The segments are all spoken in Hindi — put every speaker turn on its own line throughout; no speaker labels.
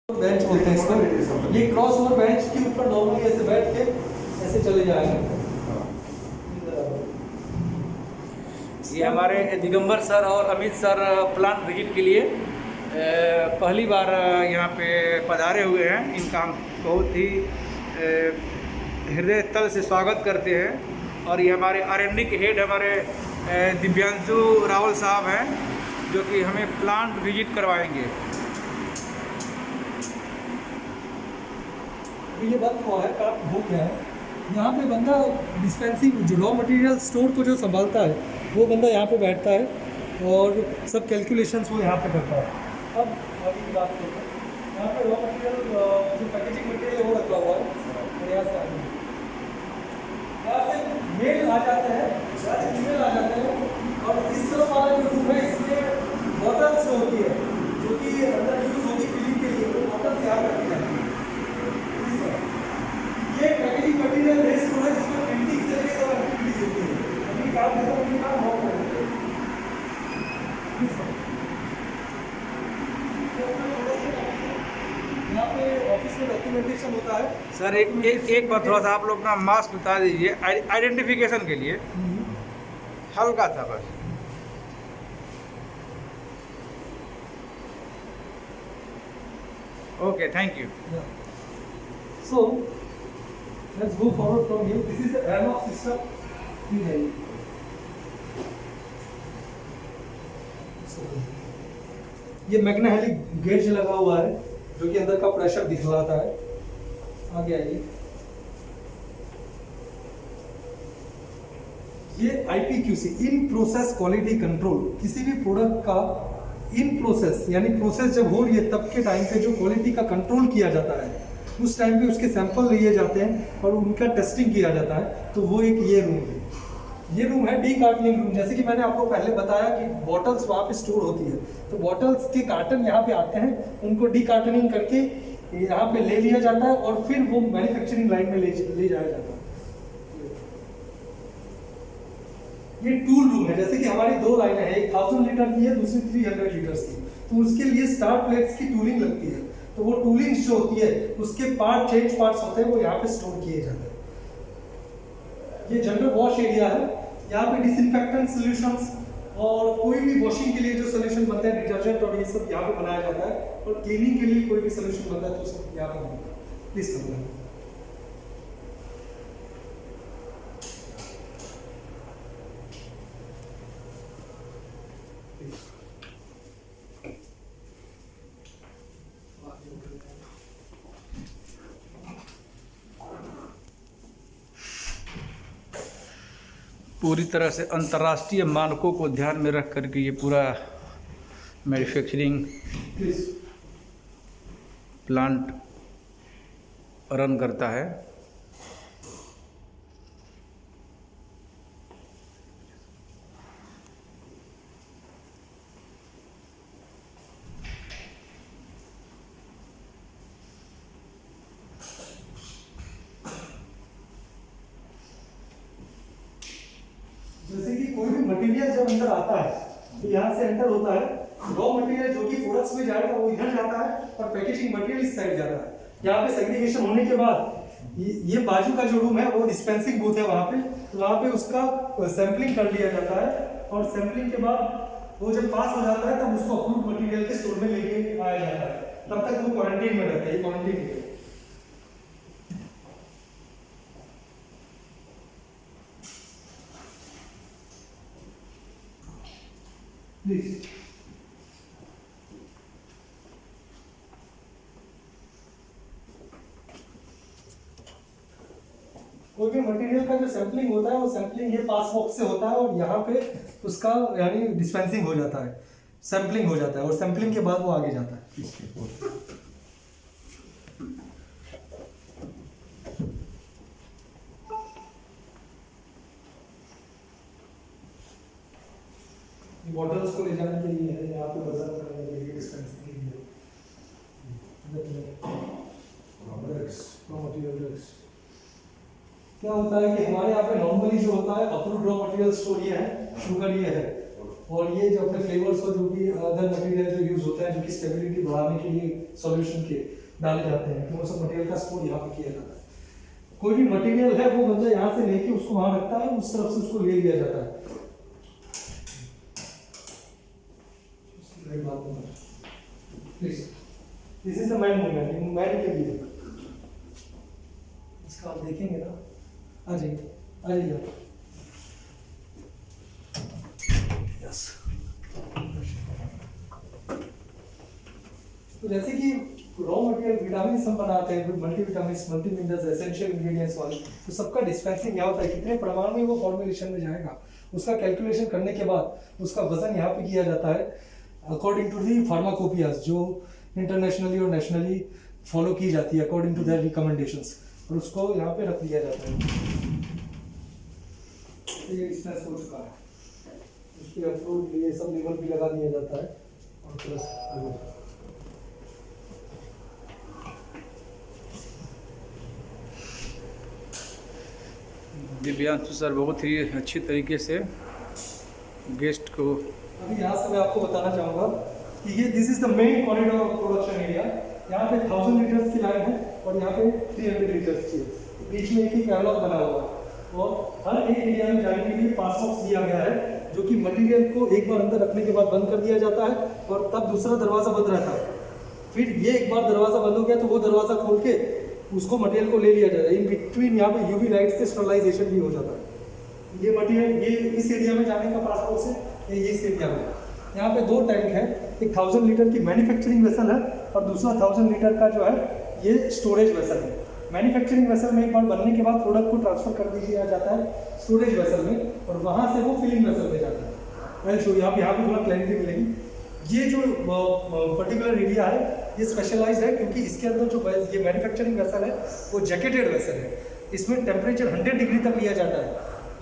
बेंच बोलते हैं इसको। ये क्रॉस ओवर बेंच के ऊपर नॉर्मली ऐसे बैठ के ऐसे चले जाएंगे। ये हमारे दिगंबर सर और अमित सर प्लांट विजिट के लिए पहली बार यहाँ पे पधारे हुए हैं। इनका हम बहुत ही हृदय तल से स्वागत करते हैं। और ये हमारे R&D के हेड हमारे दिव्यांशु रावल साहब हैं, जो कि हमें प्लांट विजिट करवाएंगे। ये बात हुआ है का वो क्या है, यहाँ पे बंदा डिस्पेंसिंग जो रॉ मटेरियल स्टोर को जो संभालता है वो बंदा यहाँ पे बैठता है और सब कैलकुलेशंस वो यहाँ पे करता है। अब आगे की बात करते हैं। यहाँ पे रॉ मटेरियल जो पैकेजिंग मटेरियल वो रखा हुआ है। यहाँ से मेल आ जाता है, यहाँ से ईमेल आ जाता है। और इस तरफ वाला जो रूम है इसमें बॉटल्स होती है जो कि अंदर यूज़ होगी फिलिंग के लिए, तो बॉटल्स यहाँ रखी जाती है। ये पैकेजिंग मटेरियल वेस्ट हो रहा है जिसमें प्रिंटिंग से लेकर सब एक्टिविटीज होती है। अभी काम करता हूँ, काम हो रहा है। यहाँ पे ऑफिस में डॉक्यूमेंटेशन होता है। सर एक बार थोड़ा सा आप लोग ना मास्क बता दीजिए आइडेंटिफिकेशन के लिए, हल्का था बस। Okay, thank you. So let's go forward from here. This is the airlock system. ये मैग्नेटिक गेज लगा हुआ है जो कि अंदर का प्रेशर दिखलाता है। आगे आइए। ये IPQC in process quality control, किसी भी प्रोडक्ट का इन प्रोसेस यानी प्रोसेस जब हो रही है तब के टाइम पे जो क्वालिटी का कंट्रोल किया जाता है, उस टाइम पे उसके सैंपल लिए जाते हैं और उनका टेस्टिंग किया जाता है। तो वो एक ये रूम है। ये रूम है डी कार्टनिंग रूम। जैसे कि मैंने आपको पहले बताया कि बॉटल्स वहाँ पे स्टोर होती है, तो बॉटल्स के कार्टन यहाँ पे आते हैं, उनको डी कार्टनिंग करके यहाँ पे ले लिया जाता है और फिर वो मैन्युफैक्चरिंग लाइन में ले जाया जाता है। ये टूल रूम है। जैसे कि हमारी दो लाइनें हैं, एक 1000 लीटर की है, दूसरी 300 लीटर की, तो उसके लिए स्टार प्लेट्स की टूलिंग लगती है। तो वो टूलिंग जो होती है उसके पार्ट चेंज पार्ट्स होते हैं, वो यहाँ पे स्टोर किए जाते हैं। ये जनरल वॉश एरिया है। यहाँ पे डिसइंफेक्टेंट सॉल्यूशंस और कोई भी वॉशिंग के लिए जो सॉल्यूशन बनते हैं, डिटर्जेंट और ये सब यहाँ पे बनाया जाता है। और क्लीनिंग के लिए कोई भी सॉल्यूशन बनता है तो सब यहाँ पे बनता है। प्लीज करना। पूरी तरह से अंतर्राष्ट्रीय मानकों को ध्यान में रख करके ये पूरा मैन्युफैक्चरिंग प्लांट रन करता है। जैसे कि कोई भी मटेरियल जब अंदर आता है तो यहाँ से एंटर होता है। रॉ मटेरियल जो कि प्रोडक्ट्स में जाएगा वो इधर जाता है और पैकेजिंग मटेरियल इस साइड जाता है। यहाँ पे सेग्रीगेशन होने के बाद ये बाजू का जो रूम है वो डिस्पेंसिंग बूथ है। वहाँ पे उसका सैंपलिंग कर लिया जाता है और सैंपलिंग के बाद वो जब पास हो जाता है तब उसको अप्रूव्ड मटेरियल के स्टोर में लेके आया जाता है। तब तक वो क्वारंटीन में रहता है। क्वारंटीन है। प्लीज कोई भी मटेरियल का जो सैंपलिंग होता है वो सैंपलिंग ये पास बॉक्स से होता है और यहाँ पे उसका यानी डिस्पेंसिंग हो जाता है, सैंपलिंग हो जाता है और सैंपलिंग के बाद वो आगे जाता है। बॉटल्स को ले जाने के लिए है, यहाँ पे वजन करने के लिए, डिस्पेंसिंग के लिए। क्या होता है कि हमारे यहाँ पे नॉर्मली जो होता है अप्रूव्ड रॉ मटेरियल स्टोर ये है, शुगर ये है, और ये जो अपने फ्लेवर्स और जो भी अदर मटेरियल जो यूज होता है जो कि स्टेबिलिटी बढ़ाने के लिए सॉल्यूशन के डाले जाते हैं, तो वो सब मटेरियल का स्टोर यहाँ पे किया जाता है। कोई भी मटेरियल है वो बंदा यहाँ से लेके उसको वहां रखता है, उस तरफ से उसको ले लिया जाता है। This is the man movement, man के लिए इसका आप देखेंगे ना। आ जाइए आ जाइए। यस, तो जैसे कि रॉ मटेरियल विटामिन हम बनाते हैं, मल्टीविटामिन, मल्टीमिनरल्स, एसेंशियल इंग्रेडिएंट्स वाले, तो सबका डिस्पेंसिंग यहाँ होता है, कितने परमाणु में वो फॉर्मुलेशन में जाएगा, उसका कैलकुलेशन करने के बाद उसका वजन यहाँ पे किया जाता है अकॉर्डिंग टू दी फार्माकोपियाज जो इंटरनेशनली और नेशनली फॉलो की जाती है अकॉर्डिंग टू देयर रिकमेंडेशंस, और उसको यहाँ पे रख दिया जाता है। ये डिस्टेंस हो चुका है, उसके अप्रूव ये सब लेवल भी लगा दिया जाता है और प्लस
दिव्यांशु सर बहुत ही अच्छी तरीके से गेस्ट को।
अभी यहाँ से मैं आपको बताना चाहूँगा कि ये this is the main corridor of production area. यहाँ पे 1000 लीटर्स की लाइन है और यहाँ पे 300 लीटर्स की है, बीच में एक ही कैटलॉग बना हुआ है और हर एक एरिया में जाने के लिए पास बॉक्स दिया गया है जो कि मटेरियल को एक बार अंदर रखने के बाद बंद कर दिया जाता है और तब दूसरा दरवाज़ा बंद रहता है। फिर ये एक बार दरवाज़ा बंद हो गया तो वो दरवाज़ा खोल के उसको मटेरियल को ले लिया जाता है। इन बिटवीन यहाँ पे यूवी लाइट से स्टरलाइजेशन भी हो जाता है। ये मटेरियल ये इस एरिया में जाने का पास बॉक्स है, ये इस एरिया में। यहाँ पे 2 टैंक है, एक 1000 लीटर की मैन्युफैक्चरिंग वेसल है और दूसरा 1000 लीटर का जो है ये स्टोरेज वेसल है। मैन्युफैक्चरिंग वेसल में एक बार बनने के बाद प्रोडक्ट को ट्रांसफर कर दिया जाता है स्टोरेज वेसल में और वहाँ से वो फिलिंग वेसल में जाता है। वेल शो यहाँ पे थोड़ा क्लैरिटी मिलेगी। ये जो पर्टिकुलर एरिया है ये स्पेशलाइज्ड है क्योंकि इसके अंदर जो ये मैन्युफैक्चरिंग वेसल है वो जैकेटेड वेसल है। इसमें टेम्परेचर 100 डिग्री तक लिया जाता है।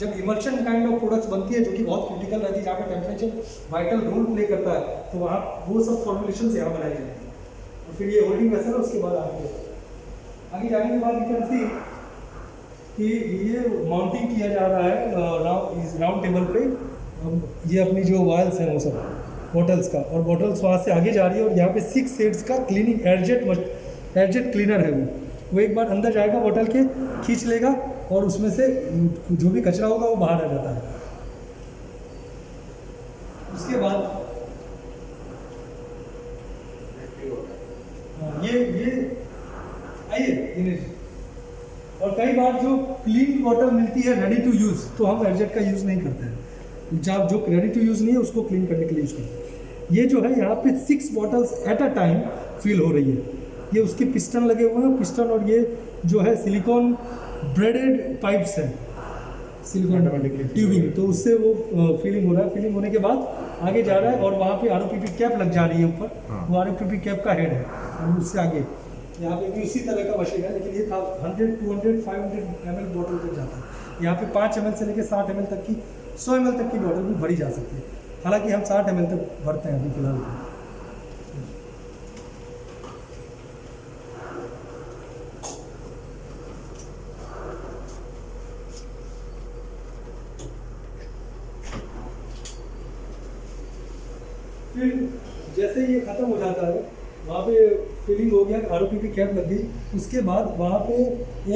जब इमल्शन काइंड ऑफ प्रोडक्ट्स बनती है जो कि बहुत क्रिटिकल रहती है, जहाँ पे टेम्परेचर वाइटल रोल प्ले करता है, तो वहाँ वो सब फॉर्मुलेशन यहाँ बनाई जाती है। और फिर ये होल्डिंग वेसल है, उसके बाद आगे जाने के बाद यू कैन सी कि ये माउंटिंग किया जा रहा है राउंड टेबल पे। ये अपनी जो वायल्स हैं वो सब बॉटल्स का, और बॉटल्स वहाँ से आगे जा रही है और यहाँ पे 6 शेड्स का क्लीनिंग एडजेट क्लीनर है वो एक बार अंदर जाएगा बॉटल के, खींच लेगा और उसमें से जो भी कचरा होगा वो बाहर आ जाता है। उसके बाद ये आइए दिनेश, और कई बार जो क्लीन बॉटल मिलती है रेडी टू यूज़, तो हम एडजेट का यूज़ नहीं करते हैं। जब जो रेडी टू यूज़ नहीं है उसको क्लीन करने के लिए यूज़ करते हैं। ये जो है यहाँ पे 6 bottles at a time fill हो रही है। ये उसके पिस्टन लगे हुए हैं, पिस्टन, और ये जो है सिलिकॉन ब्रेडेड पाइप्स हैं, सिलिकॉन ट्यूबिंग, तो उससे वो फिलिंग हो रहा है। फिलिंग होने के बाद आगे जा रहा है और वहाँ पे आरओपीपी कैप लग जा रही है ऊपर, वो आरओपीपी कैप का हेड है और उससे आगे यहाँ पे भी उसी तरह का मशीन है, लेकिन ये 100, 200, 500 ml बॉटल तक जाता है। यहाँ पे 5 ml से लेकर 60 ml तक की, 100 ml तक की बॉटल भी भरी जा सकती है। हालांकि हम 60 ml तक भरते हैं अभी फिलहाल। फिर जैसे ये ख़त्म हो जाता है, वहाँ पे फिलिंग हो गया, आरओपीपी कैप लग गई, उसके बाद वहाँ पे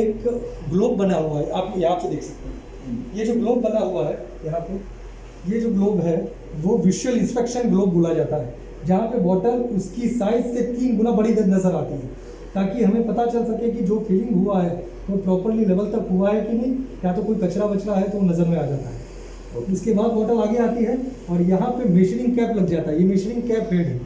एक ग्लोब बना हुआ है, आप यहाँ से देख सकते हैं। ये जो ग्लोब बना हुआ है यहाँ पे, ये जो ग्लोब है वो विजुअल इंस्पेक्शन ग्लोब बोला जाता है, जहाँ पे बॉटल उसकी साइज से 3 गुना बड़ी नज़र आती है, ताकि हमें पता चल सके कि जो फिलिंग हुआ है वो प्रॉपरली लेवल तक हुआ है कि नहीं, या तो कोई कचरा वचरा है तो वो नज़र में आ जाता है। इसके बाद बॉटल आगे आती है और यहाँ पे मेजरिंग कैप लग जाता है। ये मेजरिंग कैप हेड है,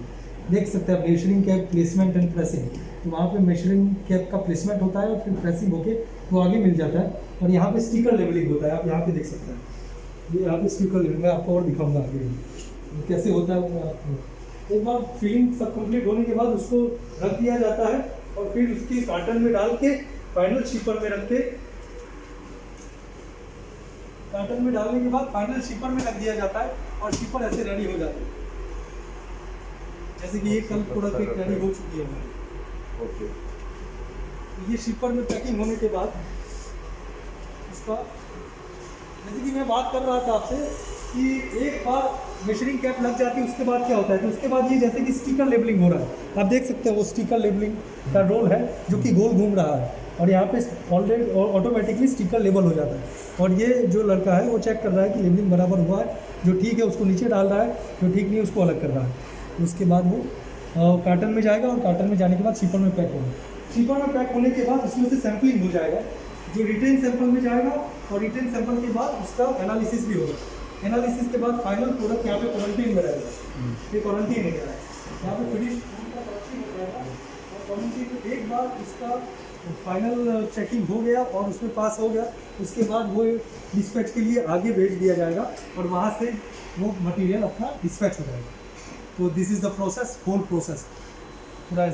देख सकते हैं measuring cap placement and pressing. तो वहाँ पे मेजरिंग कैप का प्लेसमेंट होता है और फिर प्रेसिंग होके वो आगे मिल जाता है। और यहाँ पे स्टिकर लेवलिंग होता है, आप यहाँ पे देख सकते हैं, ये यहाँ पे स्टिकर लेवलिंग, मैं आपको और दिखाऊंगा आगे कैसे होता है। वो आपको एक बार फिलिंग सब कंप्लीट होने के बाद उसको रख दिया जाता है और फिर उसकी कार्टन में डाल के फाइनल शिपर में रख के, कार्टन में डालने के बाद फाइनल शिपर में रख दिया जाता है और शिपर ऐसे रेडी हो जाती है। जैसे कि ये कल प्रोडक्ट एक रेडी हो चुकी है हमारी। ओके, ये शिपर में पैकिंग होने के बाद इसका, जैसे कि मैं बात कर रहा था आपसे कि एक बार मेजरिंग कैप लग जाती है उसके बाद क्या होता है, तो उसके बाद ये जैसे कि स्टिकर लेबलिंग हो रहा है, आप देख सकते हैं वो स्टिकर लेबलिंग का रोल है जो कि गोल घूम रहा है और यहाँ पे ऑलरेडी ऑटोमेटिकली स्टिकर लेबल हो जाता है। और ये जो लड़का है वो चेक कर रहा है कि लेबलिंग बराबर हुआ है, जो ठीक है उसको नीचे डाल रहा है, जो ठीक नहीं है उसको अलग कर रहा है। उसके बाद वो कार्टन में जाएगा और कार्टन में जाने के बाद शिपर में पैक होगा। शिपर में पैक होने के बाद उसमें से सैम्पलिंग हो जाएगा, जो रिटेन सैंपल में जाएगा और रिटेन सैंपल के बाद उसका एनालिसिस भी होगा। एनालिसिस के बाद फाइनल प्रोडक्ट यहाँ पे क्वारंटीन में रहेगा, ये क्वारंटीन है यहाँ पे फिनिश क्वारंटीन। एक बार उसका फाइनल चेकिंग हो गया और उसमें पास हो गया, उसके बाद वो डिस्पैच के लिए आगे भेज दिया जाएगा और वहाँ से वो मटेरियल अपना डिस्पैच हो जाएगा। तो this is the process, whole process पूरा।